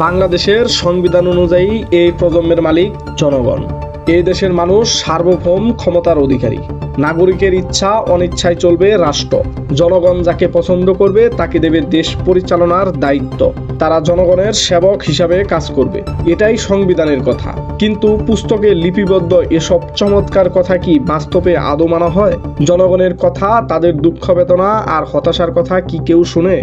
বাংলাদেশের সংবিধান অনুযায়ী এই প্রজন্মের মালিক জনগণ। এই দেশের মানুষ সার্বভৌম ক্ষমতার অধিকারী। নাগরিকের ইচ্ছা অনিচ্ছায় চলবে রাষ্ট্র। জনগণ যাকে পছন্দ করবে তাকে দেবে দেশ পরিচালনার দায়িত্ব। তারা জনগণের সেবক হিসাবে কাজ করবে, এটাই সংবিধানের কথা। কিন্তু পুস্তকে লিপিবদ্ধ এসব চমৎকার কথা কি বাস্তবে আদৌ মানা হয়? জনগণের কথা, তাদের দুঃখ বেদনা আর হতাশার কথা কি কেউ শুনে?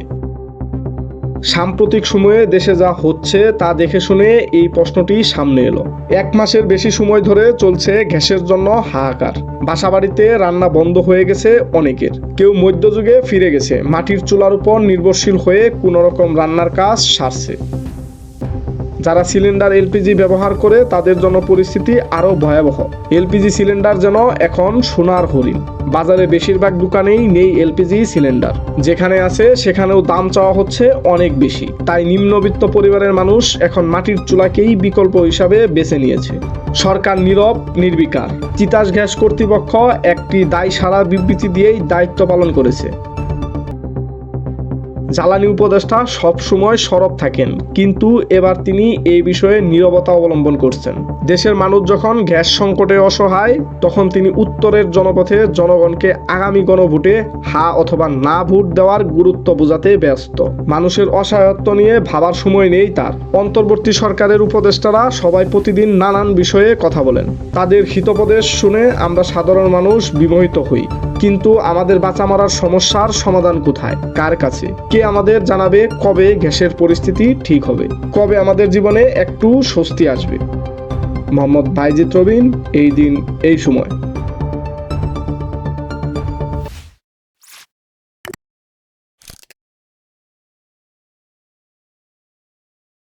সাম্প্রতিক সময়ে দেশে যা হচ্ছে তা দেখে শুনে এই প্রশ্নটি সামনে এলো। 1 মাসের বেশি সময় ধরে চলছে গ্যাসের জন্য হাহাকার। বাসাবাড়িতে রান্না বন্ধ হয়ে গেছে অনেকের। কেউ মধ্যযুগে ফিরে গেছে, মাটির চুলার উপর নির্ভরশীল হয়ে কোনোরকম রান্নার কাজ সারছে। যারা সিলিন্ডার এলপিজি ব্যবহার করে তাদের জন্য পরিস্থিতি আরও ভয়াবহ। এলপিজি সিলিন্ডার যেন এখন সোনার হরিণ। বাজারে বেশিরভাগ দোকানেই নেই এলপিজি সিলিন্ডার, যেখানে আছে সেখানেও দাম চাওয়া হচ্ছে অনেক বেশি। তাই নিম্নবিত্ত পরিবারের মানুষ এখন মাটির চুলাকেই বিকল্প হিসাবে বেছে নিয়েছে। সরকার নীরব নির্বিকার। তিতাস গ্যাস কর্তৃপক্ষ একটি দায়সারা বিবৃতি দিয়েই দায়িত্ব পালন করেছে। জ্বালানি উপদেষ্টা সবসময় সরব থাকেন, কিন্তু এবার তিনি এই বিষয়ে নীরবতা অবলম্বন করছেন। দেশের মানুষ যখন গ্যাস সংকটে অসহায়, তখন তিনি উত্তরের জনপথে জনগণকে আগামী গণভোটে হা অথবা না ভোট দেওয়ার গুরুত্ব বোঝাতে ব্যস্ত। মানুষের অসহায়ত্ব নিয়ে ভাবার সময় নেই তার। অন্তর্বর্তী সরকারের উপদেষ্টারা সবাই প্রতিদিন নানান বিষয়ে কথা বলেন। তাদের হিতোপদেশ শুনে আমরা সাধারণ মানুষ বিমোহিত হই। কিন্তু আমাদের বাঁচা মরার সমস্যার সমাধান কোথায়, কার কাছে? কে আমাদের জানাবে কবে গ্যাসের পরিস্থিতি ঠিক হবে, কবে আমাদের জীবনে একটু স্বস্তি আসবে? মোহাম্মদ বাইজিদ রবিন, এই দিন এই সময়।